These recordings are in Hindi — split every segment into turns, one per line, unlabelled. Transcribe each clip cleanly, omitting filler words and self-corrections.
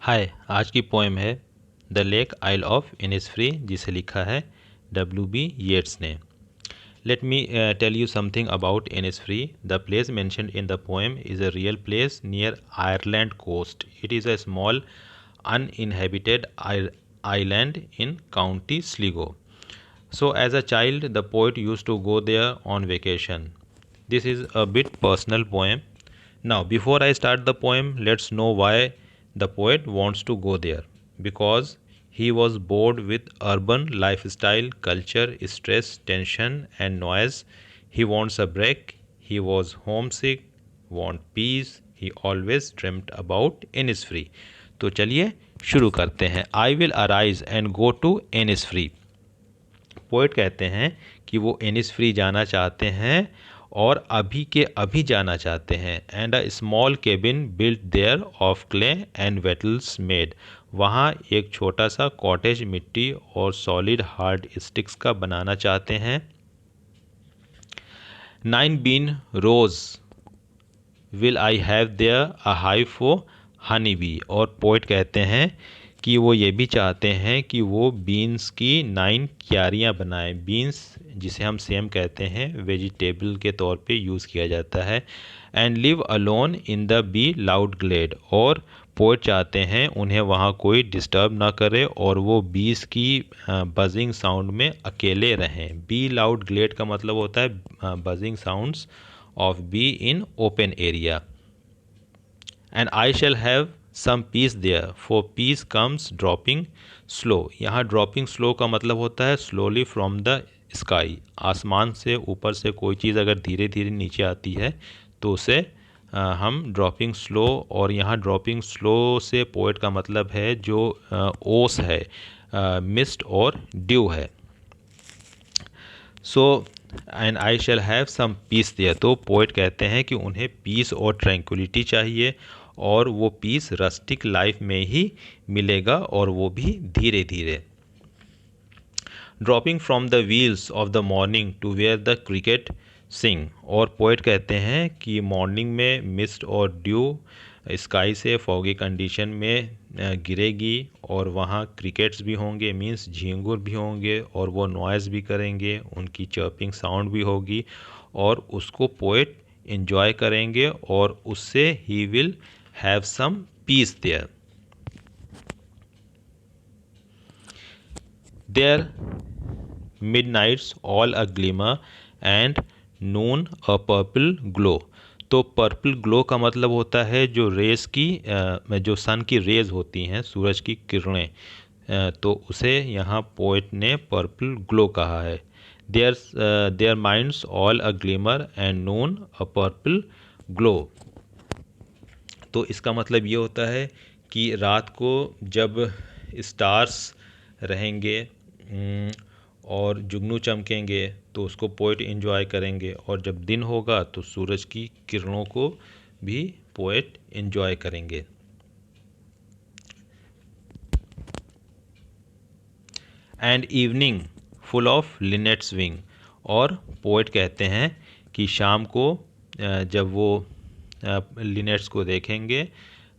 हाय, आज की पोएम है the lake isle of Innisfree, जिसे लिखा है W.B. येट्स ने। Let me tell you something about Innisfree. The place mentioned in the poem is a real place near Ireland coast. It is a small uninhabited island in County Sligo. So as a child, the poet used to go there on vacation. This is a bit personal poem. Now, before I start the poem, let's know why the poet wants to go there. Because he was bored with urban lifestyle, culture, stress, tension, and noise. He wants a break. He was homesick, want peace. He always dreamt about Innisfree. तो चलिए शुरू करते हैं। I will arise and go to Innisfree. Poet कहते हैं कि वो इनिसफ्री जाना चाहते हैं और अभी के अभी जाना चाहते हैं। And a small cabin built there of clay and wattles made, वहाँ एक छोटा सा कॉटेज मिट्टी और सॉलिड हार्ड स्टिक्स का बनाना चाहते हैं। 9 bean rows will I have there a hive for honey bee. और पोइट कहते हैं कि वो ये भी चाहते हैं कि वो बीन्स की 9 क्यारियाँ बनाएं। बीन्स जिसे हम सेम कहते हैं, वेजिटेबल के तौर पे यूज़ किया जाता है। And live alone in the bee loud glade, और पोइट चाहते हैं उन्हें वहाँ कोई डिस्टर्ब ना करे और वो बीस की बजिंग साउंड में अकेले रहें। बी लाउड ग्लेड का मतलब होता है buzzing sounds of bee in open area. And I shall have some peace there, for peace comes dropping slow. यहाँ ड्रॉपिंग स्लो का मतलब होता है स्लोली फ्रॉम द स्काई। आसमान से ऊपर से कोई चीज़ अगर धीरे धीरे नीचे आती है तो उसे हम ड्रॉपिंग स्लो, और यहाँ ड्रॉपिंग स्लो से पोएट का मतलब है जो ओस है, मिस्ट और ड्यू है। So and I shall have some peace there, तो पोएट कहते हैं कि उन्हें पीस और ट्रैंक्विलिटी चाहिए, और वो पीस रस्टिक लाइफ में ही मिलेगा, और वो भी धीरे धीरे। Dropping from the wheels of the morning to where the cricket sing, और पोएट कहते हैं कि मॉर्निंग में मिस्ट और ड्यू स्काई से फॉगी कंडीशन में गिरेगी, और वहाँ क्रिकेट्स भी होंगे, मींस झींगुर भी होंगे, और वो नॉइज़ भी करेंगे, उनकी चर्पिंग साउंड भी होगी, और उसको पोएट इन्जॉय करेंगे, और उससे ही will have some peace there. There midnights all a glimmer and noon a purple glow. तो पर्पल ग्लो का मतलब होता है जो रेस की जो सन की रेज होती हैं, सूरज की किरणें, तो उसे यहाँ पोएट ने पर्पल ग्लो कहा है। Their minds all a glimmer and noon a purple glow. तो इसका मतलब ये होता है कि रात को जब स्टार्स रहेंगे और जुगनू चमकेंगे तो उसको पोएट एंजॉय करेंगे, और जब दिन होगा तो सूरज की किरणों को भी पोएट एंजॉय करेंगे। And evening full of linnet's wing, और पोएट कहते हैं कि शाम को जब वो लिनेट्स को देखेंगे,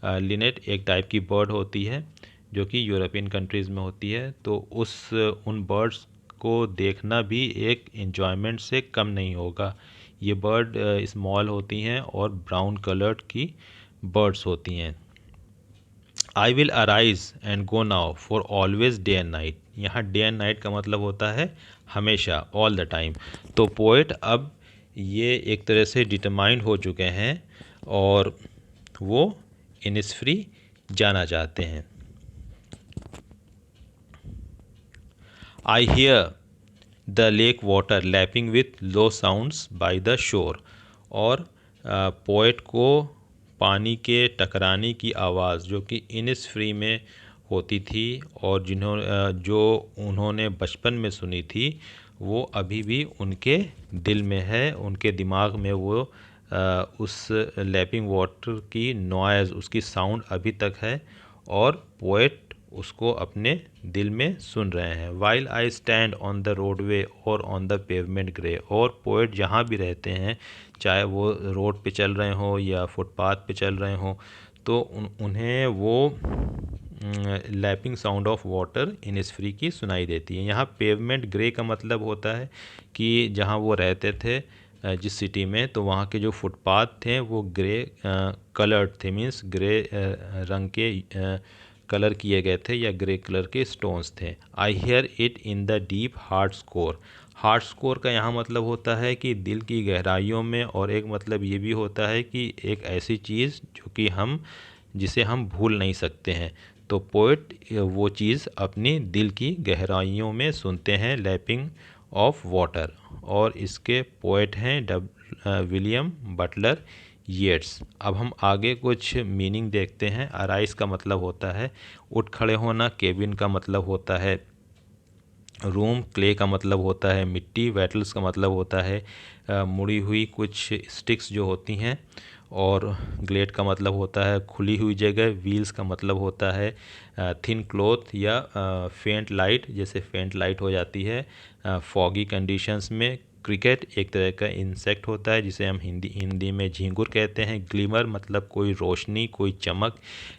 लिनेट एक टाइप की बर्ड होती है जो कि यूरोपियन कंट्रीज़ में होती है, तो उन बर्ड्स को देखना भी एक एन्जॉयमेंट से कम नहीं होगा। ये बर्ड स्मॉल होती हैं और ब्राउन कलर्ड की बर्ड्स होती हैं। I will arise and go now for always day and night. यहाँ डे एंड नाइट का मतलब होता है हमेशा, ऑल द टाइम। तो पोएट अब ये एक तरह से डिटरमाइंड हो चुके हैं और वो इनिसफ्री जाना चाहते हैं। I hear the lake water lapping with low sounds by the shore, और पोएट को पानी के टकराने की आवाज़ जो कि इनिसफ्री में होती थी और जो उन्होंने बचपन में सुनी थी, वो अभी भी उनके दिल में है, उनके दिमाग में वो उस लैपिंग वाटर की नॉइज़, उसकी साउंड अभी तक है, और पोएट उसको अपने दिल में सुन रहे हैं। While I stand on the roadway और ऑन द पेवमेंट ग्रे, और पोएट जहाँ भी रहते हैं, चाहे वो रोड पे चल रहे हों या फुटपाथ पे चल रहे हों, तो उन्हें वो lapping sound of water Innisfree की सुनाई देती है। यहाँ पेवमेंट ग्रे का मतलब होता है कि जहाँ वो रहते थे जिस सिटी में, तो वहाँ के जो फुटपाथ थे वो ग्रे कलर्ड थे, मीन्स ग्रे रंग के कलर किए गए थे या ग्रे कलर के स्टोन्स थे। I hear it in the deep heart score. Heart score का यहाँ मतलब होता है कि दिल की गहराइयों में, और एक मतलब ये भी होता है कि एक ऐसी चीज़ जो कि जिसे हम भूल नहीं सकते हैं। तो पोएट वो चीज़ अपनी दिल की गहराइयों में सुनते हैं, लैपिंग ऑफ वाटर। और इसके पोएट हैं विलियम बटलर येट्स। अब हम आगे कुछ मीनिंग देखते हैं। अराइज का मतलब होता है उठ खड़े होना, केबिन का मतलब होता है रूम, क्ले का मतलब होता है मिट्टी, वेटल्स का मतलब होता है मुड़ी हुई कुछ स्टिक्स जो होती हैं, और ग्लेट का मतलब होता है खुली हुई जगह, व्हील्स का मतलब होता है थिन क्लॉथ या फेंट लाइट, जैसे फेंट लाइट हो जाती है फॉगी कंडीशंस में। क्रिकेट एक तरह का इंसेक्ट होता है जिसे हम हिंदी में झींगुर कहते हैं। ग्लिमर मतलब कोई रोशनी, कोई चमक।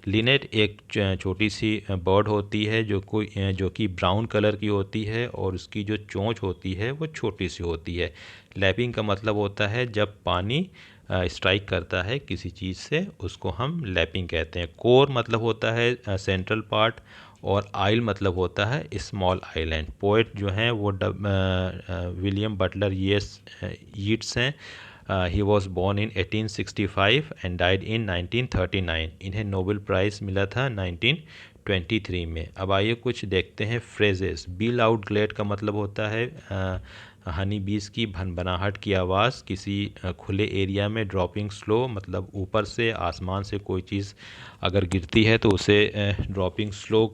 लिनेट एक छोटी सी बर्ड होती है जो कि ब्राउन कलर की होती है, और उसकी जो चोंच होती है वो छोटी सी होती है। लैपिंग का मतलब होता है जब पानी स्ट्राइक करता है किसी चीज़ से, उसको हम लैपिंग कहते हैं। कोर मतलब होता है सेंट्रल पार्ट, और आइल मतलब होता है स्मॉल आइलैंड। पोएट जो हैं वो विलियम बटलर यीट्स हैं। He was born in 1865 and died in 1939। इन्हें नोबेल प्राइज़ मिला था 1923 में। अब आइए कुछ देखते हैं फ्रेजेस। बी लाउड ग्लेड का मतलब होता है हनी बीज की भनभनाहट की आवाज़ किसी खुले एरिया में। ड्रॉपिंग स्लो मतलब ऊपर से आसमान से कोई चीज़ अगर गिरती है तो उसे ड्रॉपिंग स्लो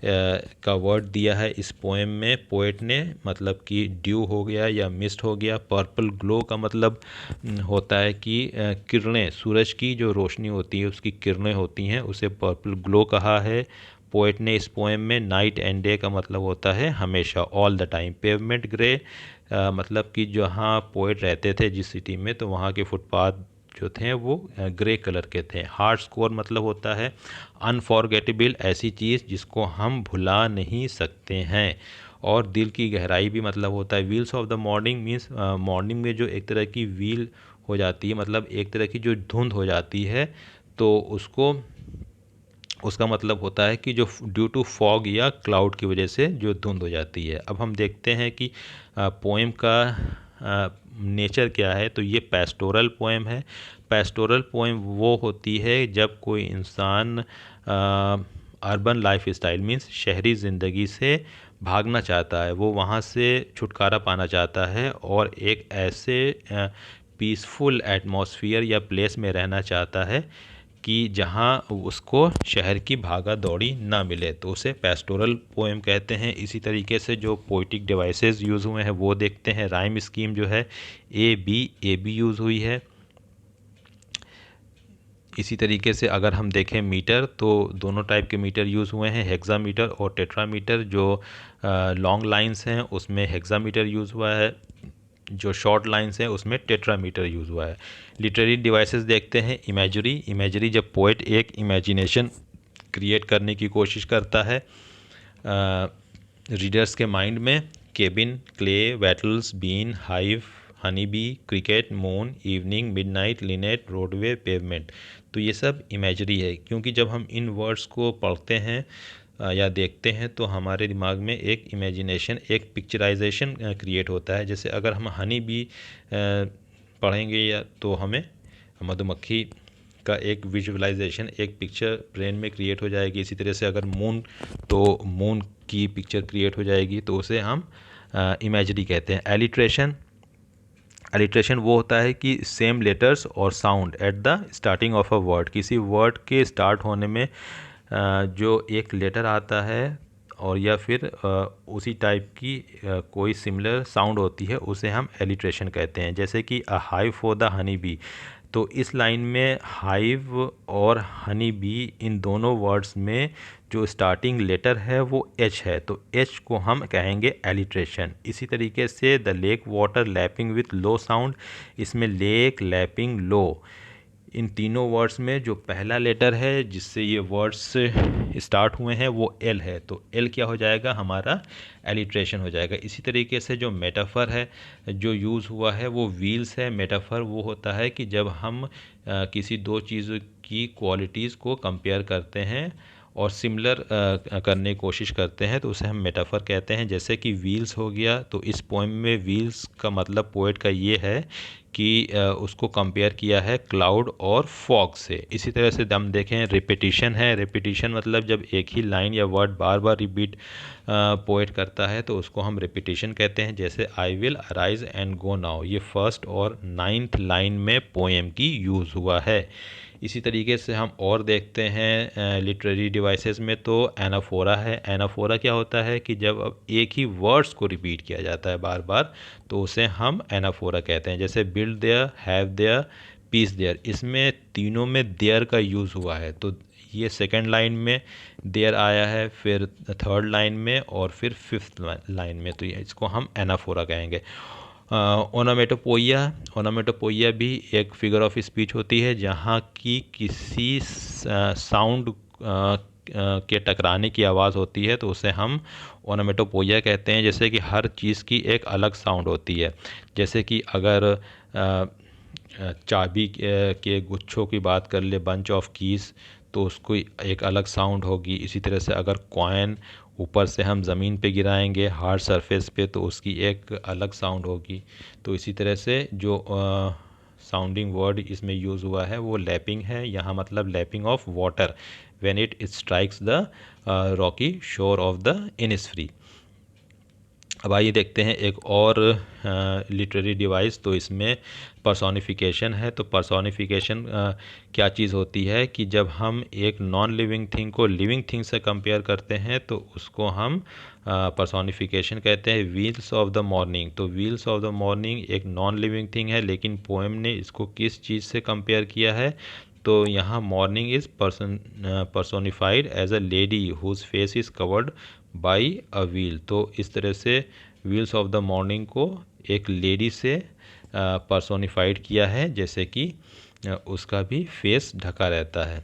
का वर्ड दिया है इस पोएम में पोएट ने, मतलब कि ड्यू हो गया या मिस्ट हो गया। पर्पल ग्लो का मतलब होता है कि किरणें, सूरज की जो रोशनी होती है उसकी किरणें होती हैं, उसे पर्पल ग्लो कहा है पोएट ने इस पोएम में। नाइट एंड डे का मतलब होता है हमेशा, all the time. Pavement grey मतलब कि जहाँ पोएट रहते थे जिस सिटी में, तो वहाँ के फुटपाथ जो थे वो ग्रे कलर के थे। हार्ट स्कोर मतलब होता है अनफॉरगेटेबल, ऐसी चीज़ जिसको हम भुला नहीं सकते हैं। और दिल की गहराई भी मतलब होता है। Wheels of the morning means morning में जो एक तरह की व्हील हो जाती है, मतलब एक तरह की जो धुंध हो जाती है, तो उसका मतलब होता है कि जो ड्यू टू फॉग या क्लाउड की वजह से जो धुंध हो जाती है। अब हम देखते हैं कि पोएम का नेचर क्या है। तो ये पेस्टोरल पोएम है। पेस्टोरल पोएम वो होती है जब कोई इंसान अर्बन लाइफ स्टाइल मीन्स शहरी ज़िंदगी से भागना चाहता है, वो वहाँ से छुटकारा पाना चाहता है और एक ऐसे पीसफुल एटमॉस्फेयर या प्लेस में रहना चाहता है कि जहाँ उसको शहर की भागा दौड़ी ना मिले, तो उसे पेस्टोरल पोएम कहते हैं। इसी तरीके से जो पोइटिक डिवाइसेस यूज़ हुए हैं वो देखते हैं। राइम स्कीम जो है ए बी यूज़ हुई है। इसी तरीके से अगर हम देखें मीटर, तो दोनों टाइप के मीटर यूज़ हुए हैं, हेक्सामीटर और टेट्रामीटर। जो लॉन्ग लाइंस हैं उसमें हेक्सामीटर यूज़ हुआ है, जो शॉर्ट लाइंस हैं उसमें टेट्रामीटर यूज़ हुआ है। लिटरेरी डिवाइसेस देखते हैं। इमेजरी जब पोएट एक इमेजिनेशन क्रिएट करने की कोशिश करता है रीडर्स के माइंड में। Cabin, clay, wattles, bean, hive, honey bee, cricket, moon, evening, midnight, linnet, roadway, pavement, तो ये सब इमेजरी है। क्योंकि जब हम इन वर्ड्स को पढ़ते हैं या देखते हैं तो हमारे दिमाग में एक इमेजिनेशन, एक पिक्चराइजेशन क्रिएट होता है। जैसे अगर हम हनी बी पढ़ेंगे या तो हमें मधुमक्खी का एक विजुअलाइजेशन, एक पिक्चर ब्रेन में क्रिएट हो जाएगी। इसी तरह से अगर मून, तो मून की पिक्चर क्रिएट हो जाएगी, तो उसे हम इमेजरी कहते हैं। एलिट्रेशन वो होता है कि सेम लेटर्स और sound at the starting of a word, किसी वर्ड के स्टार्ट होने में जो एक लेटर आता है और या फिर उसी टाइप की कोई सिमिलर साउंड होती है, उसे हम एलिट्रेशन कहते हैं। जैसे कि a hive for the honey bee, तो इस लाइन में हाइव और हनी बी इन दोनों वर्ड्स में जो स्टार्टिंग लेटर है वो एच है, तो एच को हम कहेंगे एलिट्रेशन। इसी तरीके से the lake water lapping with low sound, इसमें लेक, लैपिंग, लो, इन तीनों वर्ड्स में जो पहला लेटर है जिससे ये वर्ड्स स्टार्ट हुए हैं वो एल है, तो एल क्या हो जाएगा, हमारा एलिट्रेशन हो जाएगा। इसी तरीके से जो मेटाफर है जो यूज़ हुआ है वो व्हील्स है। मेटाफर वो होता है कि जब हम किसी दो चीज़ों की क्वालिटीज़ को कंपेयर करते हैं और सिमिलर करने की कोशिश करते हैं तो उसे हम मेटाफर कहते हैं। जैसे कि व्हील्स हो गया, तो इस पोएम में व्हील्स का मतलब पोएट का ये है कि उसको कंपेयर किया है क्लाउड और फॉग से। इसी तरह से हम देखें रिपीटिशन है। रिपीटिशन मतलब जब एक ही लाइन या वर्ड बार बार रिपीट पोएट करता है तो उसको हम रिपीटिशन कहते हैं। जैसे आई will arise and go now, ये फर्स्ट और 9th लाइन में पोएम की यूज़ हुआ है। इसी तरीके से हम और देखते हैं लिटरेरी डिवाइसेस में, तो एनाफोरा है। एनाफोरा क्या होता है कि जब अब एक ही वर्ड्स को रिपीट किया जाता है बार बार तो उसे हम एनाफोरा कहते हैं। जैसे build there, have there, peace there, इसमें तीनों में देयर का यूज़ हुआ है। तो ये सेकेंड लाइन में देयर आया है, फिर थर्ड लाइन में और फिर फिफ्थ लाइन में, तो इसको हम एनाफोरा कहेंगे। ओनामेटोपोइया, ओनामेटोपोइया भी एक फिगर ऑफ स्पीच होती है जहाँ की किसी साउंड के टकराने की आवाज़ होती है तो उसे हम ओनामेटोपोइया कहते हैं। जैसे कि हर चीज़ की एक अलग साउंड होती है। जैसे कि अगर चाबी के गुच्छों की बात कर ले, बंच ऑफ कीज़, तो उसको एक अलग साउंड होगी। इसी तरह से अगर कॉइन ऊपर से हम ज़मीन पे गिराएंगे हार्ड सरफेस पे तो उसकी एक अलग साउंड होगी। तो इसी तरह से जो साउंडिंग वर्ड इसमें यूज़ हुआ है वो लैपिंग है। यहाँ मतलब lapping of water when it strikes the Rocky शोर ऑफ द इनिसफ्री। अब आइए देखते हैं एक और लिटरेरी डिवाइस, तो इसमें पर्सोनिफिकेशन है। तो पर्सोनिफिकेशन क्या चीज़ होती है कि जब हम एक नॉन लिविंग थिंग को लिविंग थिंग से कंपेयर करते हैं तो उसको हम पर्सोनिफिकेशन कहते हैं। व्हील्स ऑफ द मॉर्निंग, तो व्हील्स ऑफ द मॉर्निंग एक नॉन लिविंग थिंग है, लेकिन पोएम ने इसको किस चीज़ से कंपेयर किया है, तो यहाँ morning is personified as a lady whose face is covered by a veil. तो इस तरह से व्हील्स ऑफ द मॉर्निंग को एक लेडी से पर्सोनिफाइड किया है, जैसे कि उसका भी फेस ढका रहता है।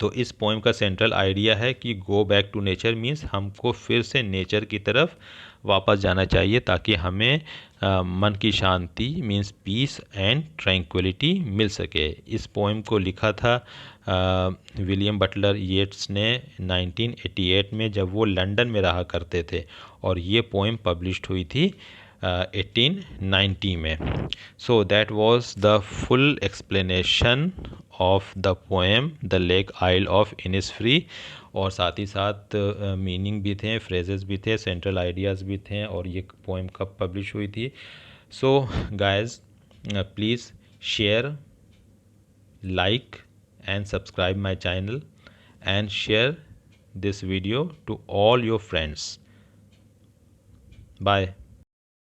तो इस पोएम का सेंट्रल आइडिया है कि go back to nature means हमको फिर से नेचर की तरफ वापस जाना चाहिए ताकि हमें मन की शांति मीन्स पीस एंड ट्रैंक्विलिटी मिल सके। इस पोएम को लिखा था विलियम बटलर येट्स ने 1988 में, जब वो लंदन में रहा करते थे, और ये पोएम पब्लिश्ड हुई थी 1890 में। So that was the full explanation of the poem the lake isle of Innisfree, और साथ ही साथ मीनिंग भी थे, फ्रेजेस भी थे, सेंट्रल आइडियाज़ भी थे, और ये पोएम कब पब्लिश हुई थी। So guys please share, like and subscribe my channel and share this video to all your friends. Bye.